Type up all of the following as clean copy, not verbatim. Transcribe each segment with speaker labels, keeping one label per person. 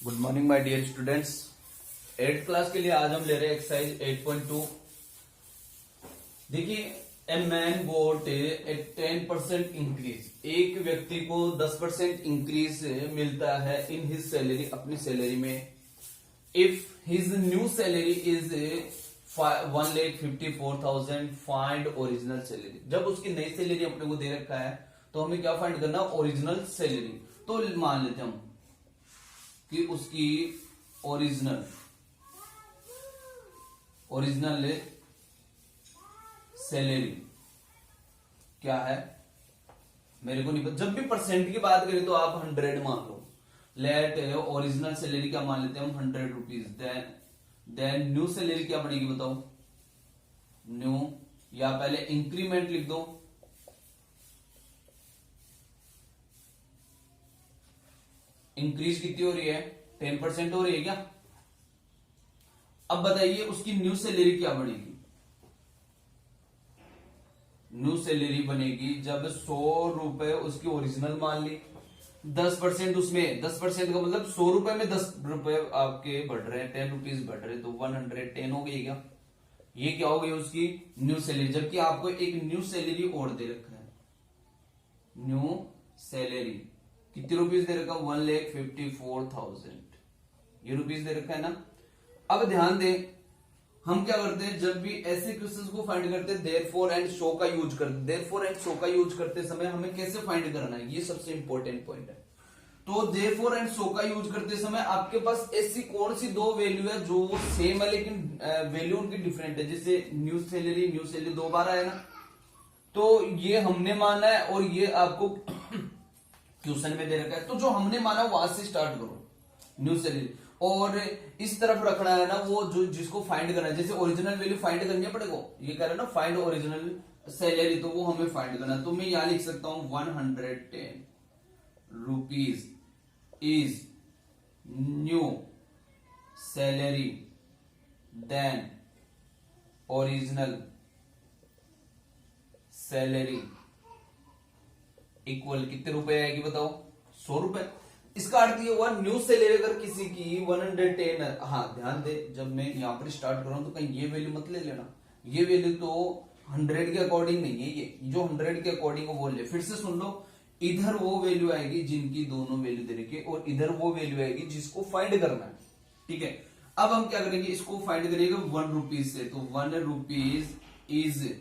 Speaker 1: Good morning my dear students. 8th class के लिए आज हम ले रहे हैं एक्सरसाइज 8.2। देखिए, a man goat A 10% increase. एक व्यक्ति को 10% इंक्रीज मिलता है इन हिज सैलरी, अपनी सैलरी में। If his new salary is 1,54,000 find original salary. जब उसकी नई सैलरी अपने को दे रखा है तो हमें क्या फाइंड करना, ओरिजिनल सैलरी। तो मान लेते हम कि उसकी ओरिजिनल सैलरी क्या है, मेरे को नहीं पता। जब भी परसेंट की बात करें तो आप 100 मान लो। लेट ओरिजिनल सैलरी क्या मान लेते हैं हम, 100 रुपीज। देन न्यू सैलरी क्या बनेगी बताओ, न्यू, या पहले इंक्रीमेंट लिख दो। इंक्रीज कितनी हो रही है, 10% हो रही है क्या। अब बताइए उसकी न्यू सैलरी क्या बनेगी। न्यू सैलरी बनेगी जब 100 रुपए उसकी ओरिजिनल मान ली, 10% उसमें, 10% का मतलब 100 रुपए में 10 रुपए आपके बढ़ रहे हैं, 10 रुपीज बढ़ रहे हैं, तो 110 हो गई क्या। ये क्या हो गई उसकी न्यू सैलरी। जबकि आपको एक न्यू सैलरी और दे रखा है, न्यू सैलरी कितनी रुपीज दे रखा, 1,54,000 ये रुपीज दे रखा है ना। अब ध्यान दें, हम क्या करते हैं जब भी ऐसे क्वेश्चंस को फाइंड करते हैं, देयरफॉर एंड सो का यूज करते हैं। देयरफॉर एंड सो का यूज करते समय हमें कैसे फाइंड करना है, ये सबसे इंपॉर्टेंट पॉइंट है। तो देयरफॉर एंड सो का यूज करते समय आपके पास ऐसी कौन सी दो वैल्यू है जो सेम है लेकिन वैल्यू उनकी डिफरेंट है। जैसे न्यू सैलरी 2 बार आया ना, तो ये हमने माना है और ये आपको क्वेश्चन में दे रखा है। तो जो हमने माना वहां से स्टार्ट करो, न्यू सैलरी, और इस तरफ रखना है ना वो जो जिसको फाइंड करना है। जैसे ओरिजिनल वैल्यू फाइंड करनी है पड़ेगा, ये कह रहा है ना फाइंड ओरिजिनल सैलरी, तो वो हमें फाइंड करना है। तो मैं यहां लिख सकता हूं 110 rupees is new salary then original salary equal कितने रुपए आएगी बताओ, 100 रुपए। इसका अर्थ ये हुआ न्यू सैलरी अगर किसी की 110 है। हाँ ध्यान दे, जब मैं यहां पर स्टार्ट कर रहा हूं तो कहीं ये वैल्यू मत ले लेना, ये वैल्यू तो 100 के अकॉर्डिंग नहीं है, ये जो 100 के अकॉर्डिंग वो ले। फिर से सुन लो, इधर वो वैल्यू आएगी जिनकी दोनों वैल्यू दे रखी है, और इधर वो वैल्यू आएगी जिसको फाइंड करना है। ठीक है, अब हम क्या करेंगे, इसको फाइंड करेंगे 1 रुपीज से। तो 1 rupees is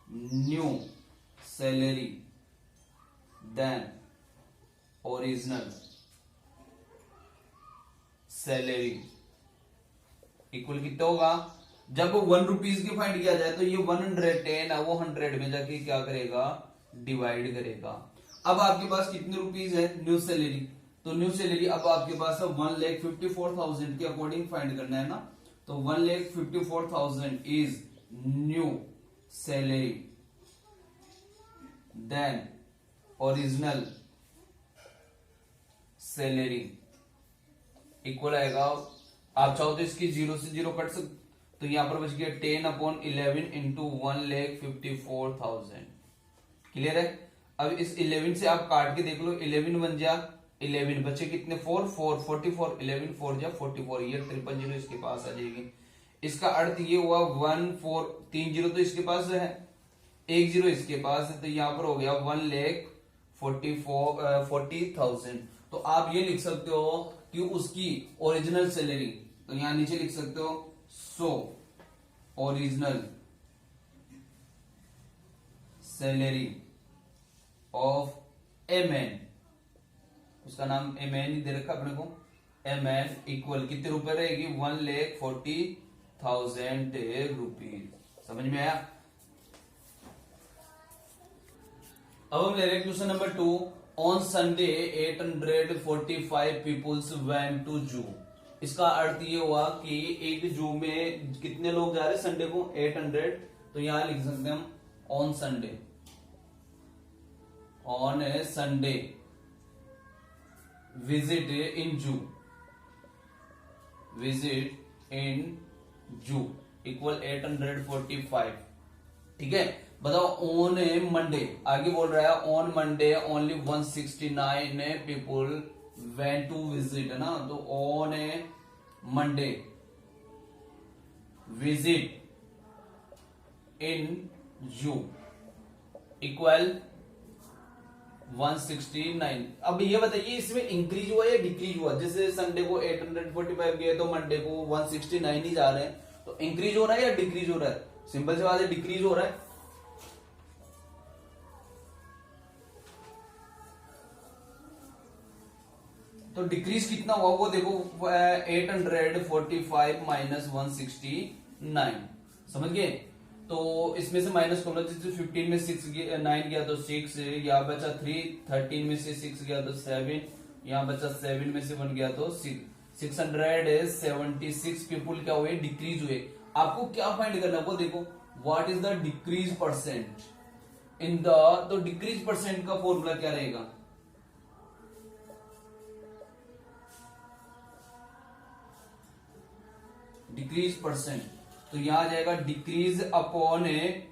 Speaker 1: new salary then original salary equal कितना होगा। जब 1 रुपीज की फाइंड किया जाए तो ये 110 है, वो 100 में जाके क्या करेगा, डिवाइड करेगा। अब आपके पास कितने रुपीज है, न्यू सैलरी, तो न्यू सैलरी अब आपके पास है 1,54,000 के अकॉर्डिंग फाइंड करना है ना। तो 1,54,000 is new salary then original salary equal आएगा। आप चाहो तो इसकी 0 से 0 कट सकते, तो यहां पर बच गया 10/11 इंटू 1,54,000। क्लियर है। अब इस 11 से आप काट के देख लो, 11 बन जा 11, बचे कितने 4 44, 11 4 जा 44, ये 000 इसके पास आ जाएगी। इसका अर्थ ये हुआ 3 0 तो इसके पास है, 1 0 इसके पास है, तो यहां पर हो गया 1,40,000। तो आप ये लिख सकते हो कि उसकी ओरिजिनल सैलरी, तो यहां नीचे लिख सकते हो original salary of a man, उसका नाम ए मैन ही दे रखा अपने को, ए मैन इक्वल कितने रुपए रहेगी, 1,40,000 रुपीज। समझ में आया। अब हम ले रहे हैं question number 2। On Sunday 845 peoples went to zoo. इसका अर्थ ये हुआ कि एक जू में कितने लोग जा रहे हैं संडे को, 800। तो यहां लिख सकते हैं हम on Sunday, on a Sunday visit in zoo equal 845। ठीक है, बताओ ऑन मंडे, आगे बोल रहा है on Monday only 169 people went to visit है ना, तो on a Monday visit in zoo equal 169। अब ये बताइए इसमें इंक्रीज हुआ या डिक्रीज हुआ? जैसे संडे को 845 गए तो मंडे को 169 ही जा रहे हैं, तो इंक्रीज हो रहा है या डिक्रीज हो रहा है? सिंपल सी बात है, डिक्रीज हो रहा है। तो डिक्रीज कितना हुआ वो देखो, 845 माइनस 169, समझ गए? तो इसमें से माइनस करो, जैसे 15 में 9 गया तो 6, यहाँ बचा 3, 13 में से 6 गया तो 7, यहाँ बचा 7 में से 1 गया तो 6, 676 पीपुल क्या हुए? डिक्रीज हुए। आपको क्या फाइंड करना है वो देखो, what is the decrease percent in the, तो डिक्रीज परसेंट का फॉर्मूला क्या रहेगा? डिक्रीज परसेंट, तो यहां आ जाएगा decrease upon a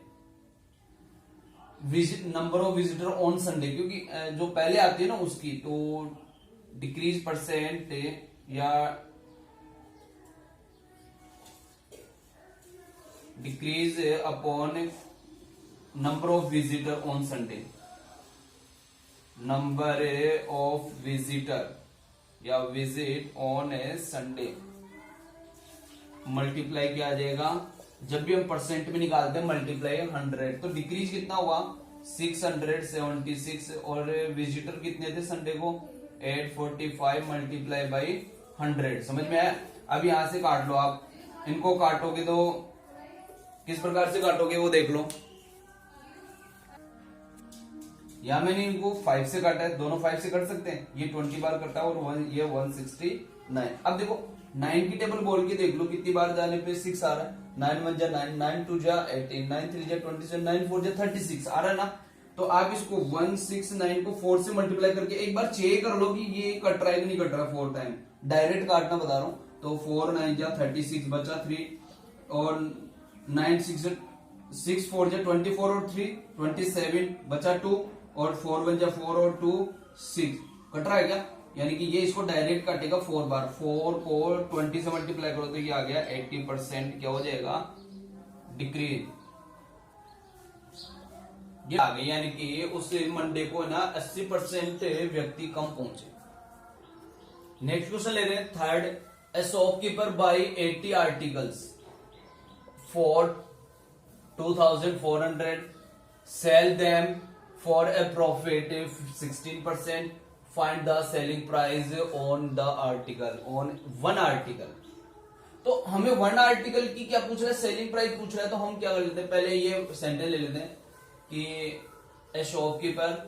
Speaker 1: number of visitor on Sunday, क्योंकि जो पहले आती है ना उसकी, तो डिक्रीज परसेंट या decrease upon number of visitor on Sunday, number of visitor या visit on a Sunday multiply क्या आ जाएगा? जब भी हम परसेंट में निकालते हैं मल्टीप्लाई 100, तो डिक्रीज कितना हुआ? 676, और विजिटर कितने थे संडे को? 845 मल्टीप्लाई बाई 100। समझ में आया? अब यहां से काट लो, आप इनको काटोगे तो किस प्रकार से काटोगे वो देख लो। यहां मैंने इनको 5 से काटा है, दोनों 5 से कट सकते हैं, ये 20 बार कटा और ये 169। अब देखो 9 की टेबल बोल के देख लो, कितनी बार जाने पे 6 आ रहा है। 9 1 जा 9, 9 2 जा 18, 9 3 जा 27, 9 4 जा 36 आ रहा है ना। तो आप इसको 169 को 4 से मल्टीप्लाई करके एक बार चेक कर लो कि ये कट रहा है कि नहीं कट रहा। 4 टाइम डायरेक्ट काटना बता रहा हूं, तो 4 9 जा 36 बचा 3, और 9 6 4 जा 24 और 3 27 बचा 2, और 4 1 जा 4 और 2 6 कट रहा है क्या? यानी कि ये इसको डायरेक्ट काटेगा 4 बार। 4 को 20 से मल्टीप्लाई करो तो ये आ गया 80% क्या हो जाएगा? डिक्रीज। ये आ गई, यानी कि उस मंडे को ना 80% व्यक्ति कम पहुंचे। नेक्स्ट क्वेश्चन ले रहे हैं third, A shopkeeper by 80 articles for 2400, sell them for a profit 16%, find the selling price on the article, on one article. तो हमें वन आर्टिकल की क्या पूछ रहा है? सेलिंग प्राइस पूछ रहा है। तो हम क्या कर लेते हैं, पहले ये सेंटेंस ले लेते हैं कि a shopkeeper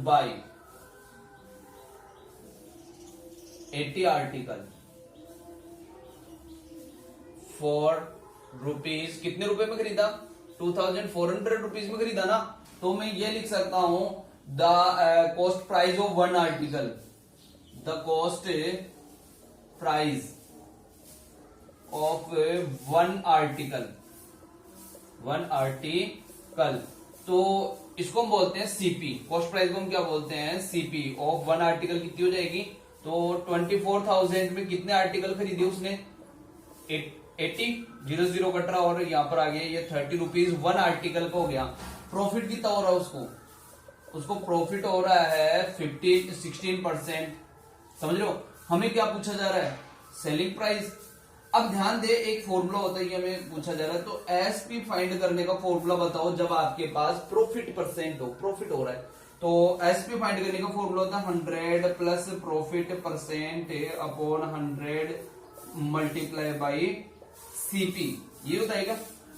Speaker 1: buy 80 article for rupees, कितने रुपए में खरीदा? 2400 रुपीज में खरीदा ना। तो मैं ये लिख सकता हूं the cost price of one article, the cost price of one article, one article. तो इसको हम बोलते हैं सीपी, कॉस्ट प्राइस को हम क्या बोलते हैं? सीपी ऑफ वन आर्टिकल कितनी हो जाएगी? तो 24,000 में कितने आर्टिकल खरीदे उसने? 80 0 कट रहा, और यहां पर आ गया ये 30 रुपीज वन आर्टिकल का हो गया। प्रॉफिट कितना हो रहा है उसको प्रॉफिट हो रहा है 16%। समझ लो हमें क्या पूछा जा रहा है? Selling price. अब ध्यान दे, एक फॉर्मूला होता है, ये हमें पूछा जा रहा है। तो एसपी फाइंड करने का फॉर्मूला बताओ जब आपके पास प्रॉफिट परसेंट हो, प्रॉफिट हो रहा है। तो एसपी फाइंड करने का फॉर्मूला होता है 100 plus profit percent upon 100 multiply by CP, ये होता है क्या?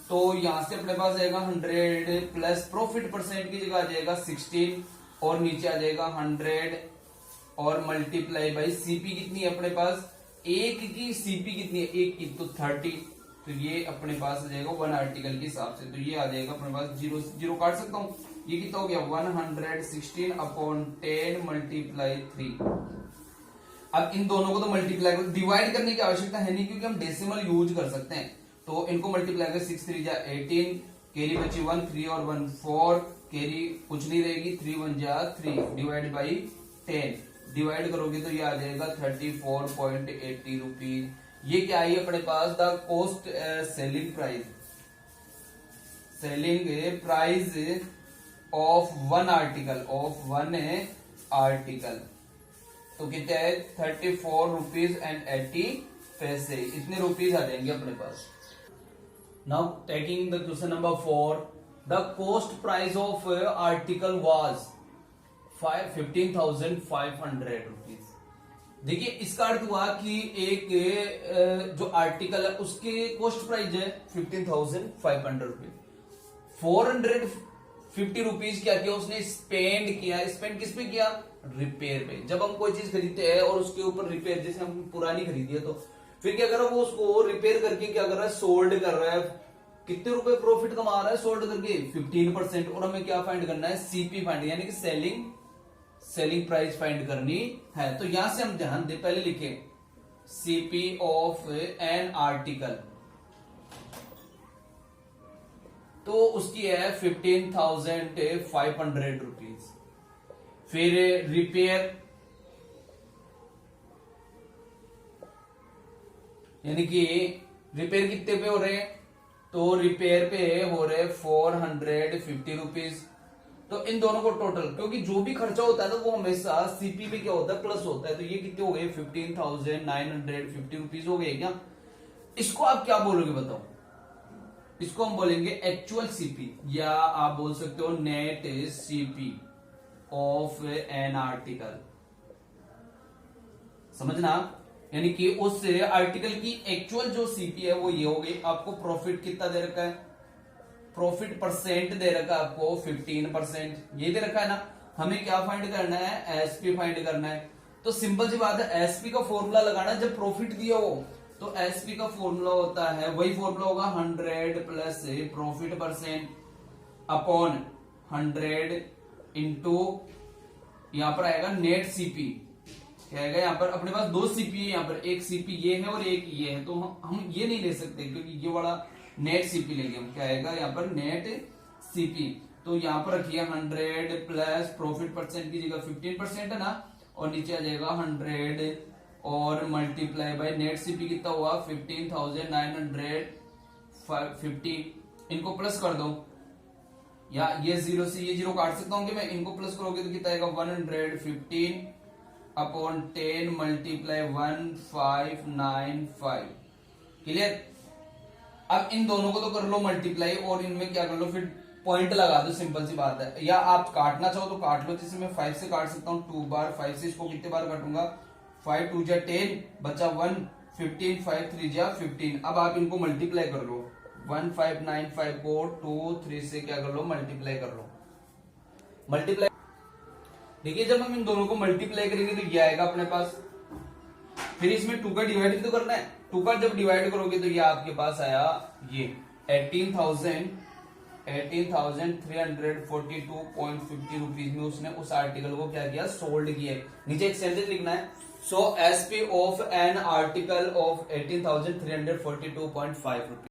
Speaker 1: तो यहां से अपने पास आएगा 100 प्लस प्रॉफिट परसेंट की जगह आ जाएगा 16, और नीचे आ जाएगा 100 और मल्टीप्लाई बाई सीपी कितनी है अपने पास? एक की सीपी कितनी है? एक की, तो 30। तो ये अपने पास आ जाएगा वन आर्टिकल के हिसाब से। तो ये आ जाएगा अपने पास 0 काट सकता हूं। ये कितना हो गया? 116 अपॉन 10 मल्टीप्लाई 3। अब इन दोनों को तो मल्टीप्लाई कर, डिवाइड करने की आवश्यकता है नहीं क्योंकि हम डेसिमल यूज कर सकते हैं। तो इनको मल्टीप्लाई कर 6 3 जा 18, कैरी बची 1 3 और 1 4, कैरी कुछ नहीं रहेगी, 3 1 जा 3 डिवाइड बाई 10, डिवाइड करोगे तो ये आ जाएगा 34.80 रुपीज। ये क्या है अपने पास, the cost selling price, selling price of one article, तो कितना है 34 रुपीज एंड 80 पैसे, इतने रुपीज आ जाएंगे अपने पास। Now taking the question number 4, the cost price of article was 15,500 rupees. देखिए इसका अर्थ हुआ कि एक जो आर्टिकल है उसके कॉस्ट प्राइस है 15,500 रुपीज, 450 रुपीज क्या किया उसने स्पेंड किया। स्पेंड किस पे किया, रिपेयर पे। जब हम कोई चीज खरीदते हैं और उसके ऊपर रिपेयर, जैसे हम पुरानी खरीदी है तो फिर क्या कर रहा है वो उसको रिपेयर करके क्या कर रहा है, सोल्ड कर रहा है। कितने रुपए प्रॉफिट कमा रहा है सोल्ड करके, 15%। और हमें क्या फाइंड करना है, सीपी फाइंड, यानी कि सेलिंग प्राइस फाइंड करनी है। तो यहां से हम ध्यान दे, पहले लिखे सीपी ऑफ एन आर्टिकल, तो उसकी है 15,500 रुपीज। फिर रिपेयर, यानी कि रिपेयर कितने पे हो रहे हैं, तो रिपेयर पे हो रहे 450 रुपीज। तो इन दोनों को टोटल, क्योंकि जो भी खर्चा होता है ना वो हमेशा सीपी पे क्या होता है, प्लस होता है। तो ये कितने हो गए, 15,950 रुपीज हो गए क्या। इसको आप क्या बोलोगे बताओ, इसको हम बोलेंगे एक्चुअल सीपी, या आप बोल सकते हो net CP of an article. समझना, यानी कि उस आर्टिकल की एक्चुअल जो सीपी है वो ये हो गई। आपको प्रॉफिट कितना दे रखा है, प्रॉफिट परसेंट दे रखा है आपको 15%, ये दे रखा है ना। हमें क्या फाइंड करना है, एसपी फाइंड करना है। तो सिंपल सी बात है, एसपी का फॉर्मूला लगाना जब प्रॉफिट दिया हो। तो एसपी का फॉर्मूला होता है, वही फॉर्मूला होगा 100 plus profit percent upon 100 into, यहां पर आएगा नेट सीपी। क्या आएगा, यहाँ पर अपने पास दो सीपी है, यहाँ पर एक सीपी ये है और एक ये है। तो हम ये नहीं ले सकते क्योंकि ये वाला नेट सीपी लेंगे हम। क्या आएगा यहाँ पर, नेट सीपी। तो यहाँ पर रखिए 100 प्लस प्रॉफिट परसेंट की जगह 15% है ना, और नीचे आ जाएगा 100 और मल्टीप्लाई बाय नेट सीपी कितना हुआ 15,950। इनको प्लस कर दो, या ये जीरो से ये जीरो काट सकता हूँ कि मैं, इनको प्लस करोगे तो कितना आएगा 115 अपॉन 10 मल्टीप्लाई 1595। क्लियर। अब इन दोनों को तो कर लो मल्टीप्लाई, और इनमें क्या कर लो, फिर पॉइंट लगा दो। सिंपल सी बात है, या आप काटना चाहो तो काट लो। जैसे मैं 5 से काट सकता हूँ 2 बार, 5 से इसको कितने बार काटूंगा, 5 2 जा 10 बचा 1, 15 5 3 जा 15। अब आप इनको मल्टीप्लाई कर लो, 1595 को 2 3 से क्या कर लो, मल्टीप्लाई कर लो। मल्टीप्लाई, देखिए जब हम इन दोनों को मल्टीप्लाई करेंगे तो ये आएगा अपने पास। फिर इसमें 2 का डिवाइड भी तो करना है, 2 का जब डिवाइड करोगे तो ये आपके पास आया ये 18,342.50 रुपीज में उसने उस आर्टिकल को क्या किया, सोल्ड किया। नीचे एक सेंटेंस लिखना है, so SP of an article of 18,342.5 rupees.